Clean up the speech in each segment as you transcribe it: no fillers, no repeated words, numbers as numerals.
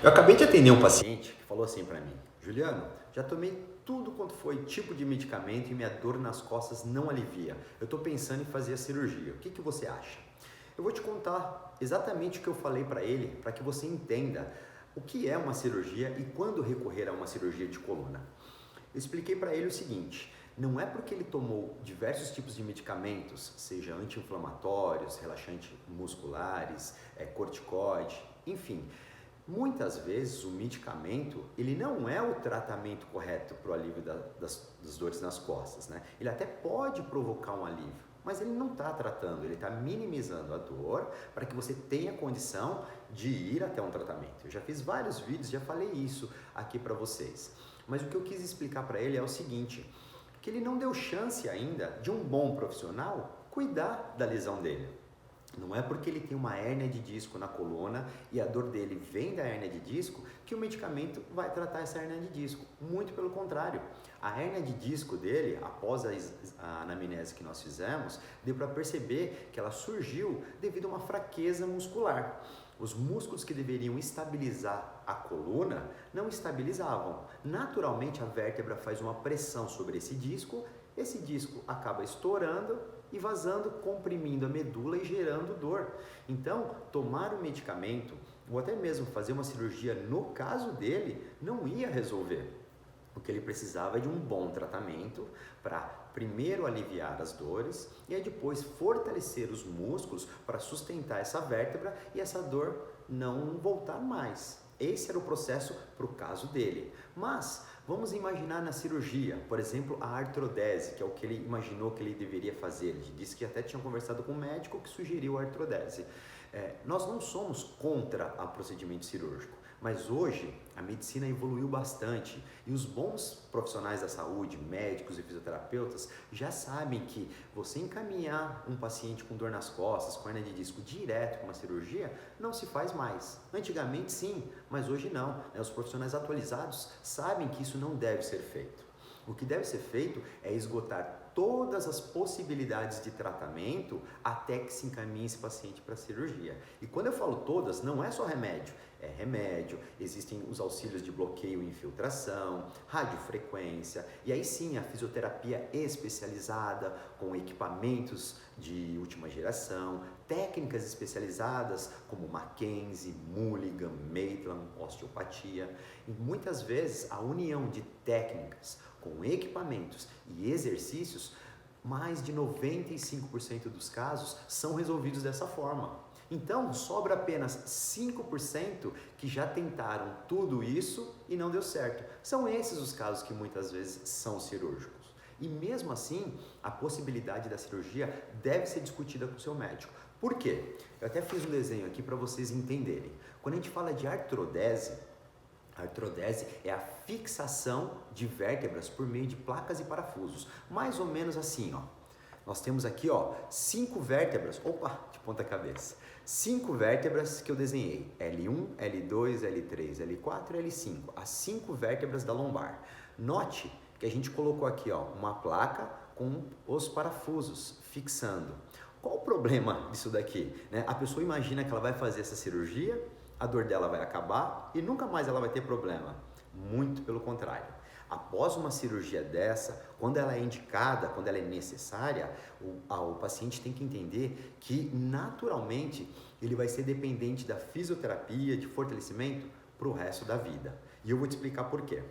Eu acabei de atender um paciente que falou assim para mim: Juliano, já tomei tudo quanto foi tipo de medicamento e minha dor nas costas não alivia. Eu estou pensando em fazer a cirurgia. O que você acha? Eu vou te contar exatamente o que eu falei para ele, para que você entenda o que é uma cirurgia e quando recorrer a uma cirurgia de coluna. Eu expliquei para ele o seguinte: não é porque ele tomou diversos tipos de medicamentos, seja anti-inflamatórios, relaxantes musculares, corticoide, enfim. Muitas vezes o medicamento, ele não é o tratamento correto para o alívio das dores nas costas, né? Ele até pode provocar um alívio, mas ele não está tratando, ele está minimizando a dor para que você tenha condição de ir até um tratamento. Eu já fiz vários vídeos, já falei isso aqui para vocês. Mas o que eu quis explicar para ele é o seguinte, que ele não deu chance ainda de um bom profissional cuidar da lesão dele. Não é porque ele tem uma hérnia de disco na coluna e a dor dele vem da hérnia de disco que o medicamento vai tratar essa hérnia de disco. Muito pelo contrário. A hérnia de disco dele, após a anamnese que nós fizemos, deu para perceber que ela surgiu devido a uma fraqueza muscular. Os músculos que deveriam estabilizar a coluna não estabilizavam. Naturalmente, a vértebra faz uma pressão sobre esse disco acaba estourando e vazando, comprimindo a medula e gerando dor. Então, tomar um medicamento ou até mesmo fazer uma cirurgia no caso dele não ia resolver. O que ele precisava é de um bom tratamento para primeiro aliviar as dores e aí depois fortalecer os músculos para sustentar essa vértebra e essa dor não voltar mais. Esse era o processo para o caso dele. Mas vamos imaginar na cirurgia, por exemplo, a artrodese, que é o que ele imaginou que ele deveria fazer. Ele disse que até tinha conversado com um médico que sugeriu a artrodese. Nós não somos contra o procedimento cirúrgico, mas hoje a medicina evoluiu bastante e os bons profissionais da saúde, médicos e fisioterapeutas, já sabem que você encaminhar um paciente com dor nas costas, com hérnia de disco direto para uma cirurgia, não se faz mais. Antigamente sim, mas hoje não. Os profissionais atualizados sabem que isso não deve ser feito. O que deve ser feito é esgotar todas as possibilidades de tratamento até que se encaminhe esse paciente para a cirurgia. E quando eu falo todas, não é só remédio. É remédio, existem os auxílios de bloqueio e infiltração, radiofrequência, e aí sim a fisioterapia especializada com equipamentos de última geração, técnicas especializadas como Mackenzie, Mulligan, Maitland, osteopatia. E muitas vezes a união de técnicas com equipamentos e exercícios, mais de 95% dos casos são resolvidos dessa forma. Então, sobra apenas 5% que já tentaram tudo isso e não deu certo. São esses os casos que muitas vezes são cirúrgicos. E mesmo assim, a possibilidade da cirurgia deve ser discutida com o seu médico. Por quê? Eu até fiz um desenho aqui para vocês entenderem. Quando a gente fala de artrodese, a artrodese é a fixação de vértebras por meio de placas e parafusos. Mais ou menos assim, ó. Nós temos aqui, ó, 5 vértebras, de ponta cabeça. 5 vértebras que eu desenhei, L1, L2, L3, L4 e L5, as 5 vértebras da lombar. Note que a gente colocou aqui, ó, uma placa com os parafusos fixando. Qual o problema disso daqui? A pessoa imagina que ela vai fazer essa cirurgia, a dor dela vai acabar e nunca mais ela vai ter problema. Muito pelo contrário. Após uma cirurgia dessa, quando ela é indicada, quando ela é necessária, o paciente tem que entender que naturalmente ele vai ser dependente da fisioterapia, de fortalecimento para o resto da vida. E eu vou te explicar por quê.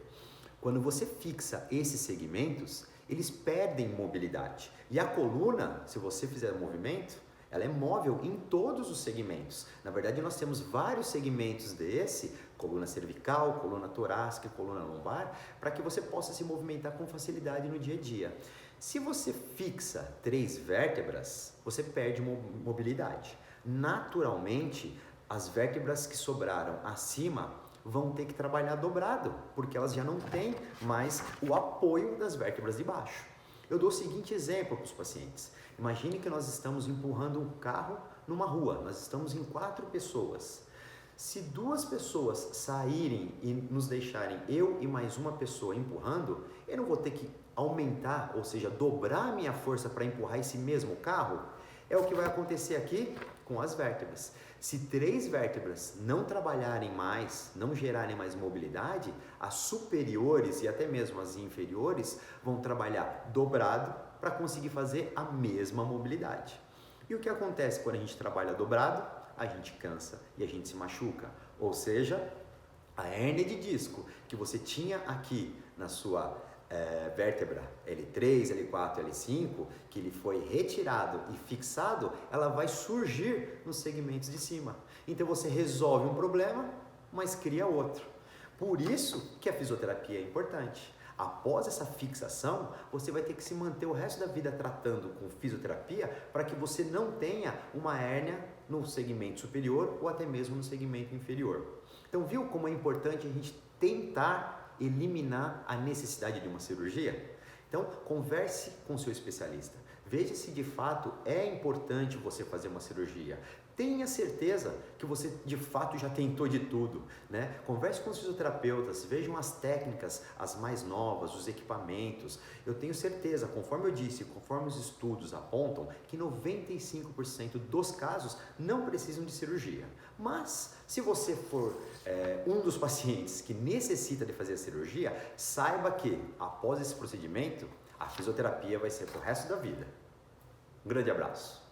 Quando você fixa esses segmentos, eles perdem mobilidade. E a coluna, se você fizer um movimento, ela é móvel em todos os segmentos. Na verdade, nós temos vários segmentos desse, coluna cervical, coluna torácica, coluna lombar, para que você possa se movimentar com facilidade no dia a dia. Se você fixa 3 vértebras, você perde mobilidade. Naturalmente, as vértebras que sobraram acima vão ter que trabalhar dobrado, porque elas já não têm mais o apoio das vértebras de baixo. Eu dou o seguinte exemplo para os pacientes. Imagine que nós estamos empurrando um carro numa rua, nós estamos em 4 pessoas. Se 2 pessoas saírem e nos deixarem eu e mais uma pessoa empurrando, eu não vou ter que aumentar, ou seja, dobrar a minha força para empurrar esse mesmo carro? É o que vai acontecer aqui com as vértebras. Se 3 vértebras não trabalharem mais, não gerarem mais mobilidade, as superiores e até mesmo as inferiores vão trabalhar dobrado para conseguir fazer a mesma mobilidade. E o que acontece quando a gente trabalha dobrado? A gente cansa e a gente se machuca. Ou seja, a hérnia de disco que você tinha aqui na sua vértebra L3, L4, L5, que ele foi retirado e fixado, ela vai surgir nos segmentos de cima. Então você resolve um problema, mas cria outro. Por isso que a fisioterapia é importante. Após essa fixação, você vai ter que se manter o resto da vida tratando com fisioterapia para que você não tenha uma hérnia no segmento superior ou até mesmo no segmento inferior. Então, viu como é importante a gente tentar eliminar a necessidade de uma cirurgia? Então, converse com o seu especialista. Veja se de fato é importante você fazer uma cirurgia. Tenha certeza que você de fato já tentou de tudo, né? Converse com os fisioterapeutas, vejam as técnicas, as mais novas, os equipamentos. Eu tenho certeza, conforme eu disse, conforme os estudos apontam, que 95% dos casos não precisam de cirurgia. Mas, se você for um dos pacientes que necessita de fazer a cirurgia, saiba que após esse procedimento, a fisioterapia vai ser pro resto da vida. Um grande abraço.